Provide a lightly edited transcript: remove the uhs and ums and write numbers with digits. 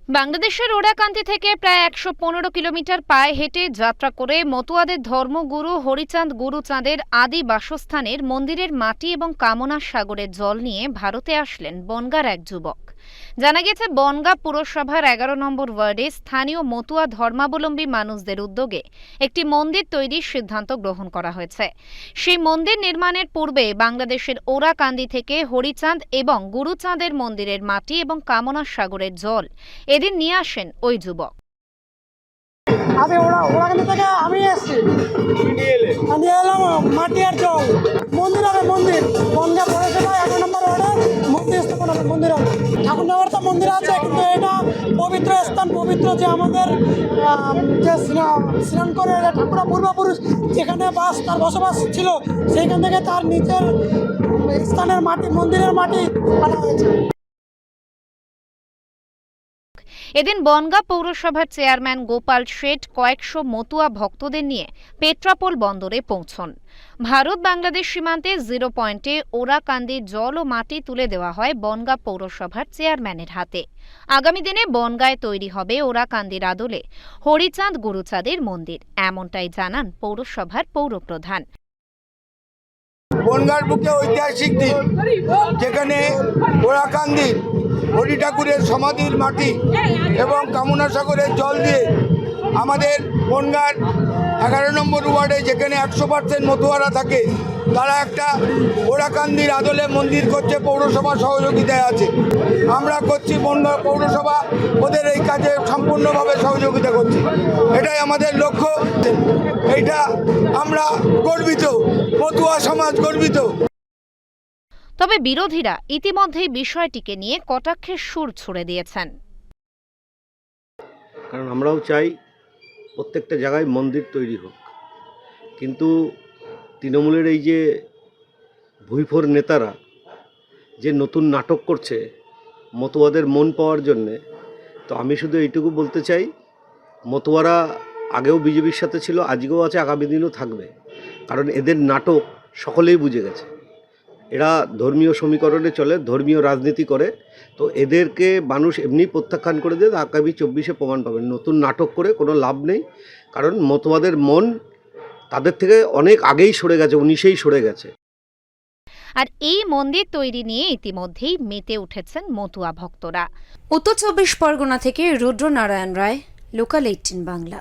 বাংলাদেশের ওরাকান্দি থেকে প্রায় ১১৫ কিলোমিটার পায়ে হেঁটে যাত্রা করে মতুয়াদের ধর্মগুরু হরিচাঁদ গুরুচাঁদের আদি বাসস্থানের মন্দিরের মাটি এবং কামনা সাগরের জল নিয়ে ভারতে আসলেন বনগাঁর এক যুবক। জানা গেছে, বনগাঁ পুরসভার ১১ নম্বর ওয়ার্ডে স্থানীয় মতুয়া ধর্মাবলম্বী মানুষদের উদ্যোগে একটি মন্দির তৈরির সিদ্ধান্ত গ্রহণ করা হয়েছে। সেই মন্দির নির্মাণের পূর্বে বাংলাদেশের ওরাকান্দি থেকে হরিচাঁদ এবং গুরুচাঁদের মন্দিরের মাটি এবং কামনা সাগরের জল এদিন নিয়ে আসেন ওই যুবক। ওরাকান্দি থেকে আমি এসেছি, নিয়ে এলাম মাটি আর জল। মন্দির হবে, মন্দির বনগাঁ পৌরসভা ১১ নম্বর ওয়ার্ডে মন্দির স্থাপন হবে। মন্দির হবে, ঠাকুরনগর তো মন্দির আছে, কিন্তু এটা পবিত্র স্থান, পবিত্র যে আমাদের যে স্নান করে ঠাকুরা পূর্বপুরুষ যেখানে তার বসবাস ছিল, সেইখান থেকে তার নিচের স্থানের মাটি, মন্দিরের মাটি আনা হয়েছে। এদিন বনগাঁ পৌরসভার চেয়ারম্যান গোপাল শেঠ কয়েকশো মতুয়া ভক্তদের নিয়ে পেট্রাপোল বন্দরে পৌঁছন। ভারত বাংলাদেশ সীমান্তে 0 পয়েন্টে ওরাকান্দির জল ও মাটি তুলে দেওয়া হয় বনগাঁ পৌরসভার চেয়ারম্যানের হাতে। আগামী দিনে বনগাঁয় তৈরি হবে ওরাকান্দির আদলে হরিচাঁদ গুরুচাঁদের মন্দির, এমনটাই জানান পৌরসভার পৌরপ্রধান। বনগাঁর বুকে ঐতিহাসিক দিন, যেখানে ওরাকান্দি হরি ঠাকুরের সমাধির মাটি এবং কামনা সাগরের জল দিয়ে আমাদের বনগাঁর ১১ নম্বর ওয়ার্ডে যেখানে ১০০% মতুয়ারা থাকে, তারা একটা ওরাকান্দির আদলে মন্দির করছে, পৌরসভা সহযোগিতায় আছে। আমরা করছি, বনগাঁ পৌরসভা ওদের এই কাজে সম্পূর্ণভাবে সহযোগিতা করছি। এটাই আমাদের লক্ষ্য, এইটা আমরা গর্বিত, মতুয়া সমাজ গর্বিত। তবে বিরোধীরা ইতিমধ্যেই বিষয়টিকে নিয়ে কটাক্ষের সুর ছুড়ে দিয়েছেন। কারণ আমরাও চাই প্রত্যেকটা জায়গায় মন্দির তৈরি হোক, কিন্তু তৃণমূলের এই যে ভুইফোর নেতারা যে নতুন নাটক করছে মতুয়াদের মন পাওয়ার জন্যে, তো আমি শুধু এইটুকু বলতে চাই, মতুয়ারা আগেও বিজেপির সাথে ছিল, আজকেও আছে, আগামী দিনও থাকবে। কারণ এদের নাটক সকলেই বুঝে গেছে। এরা ধর্মীয় সমীকরণে চলে, ধর্মীয় রাজনীতি করে, তো এদেরকে মানুষ এমনি প্রত্যাখ্যান করে দেয়। আগামী ২৪-এ প্রমাণ পাবেন। নতুন নাটক করে কোনো লাভ নেই, কারণ মতুয়াদের মন তাদের থেকে অনেক আগেই সরে গেছে, ১৯-এই সরে গেছে। আর এই মন্দির তৈরি নিয়ে ইতিমধ্যেই মেতে উঠেছেন মতুয়া ভক্তরা। উত্তর ২৪ পরগনা থেকে রুদ্র নারায়ণ রায়, লোকাল ১৮ বাংলা।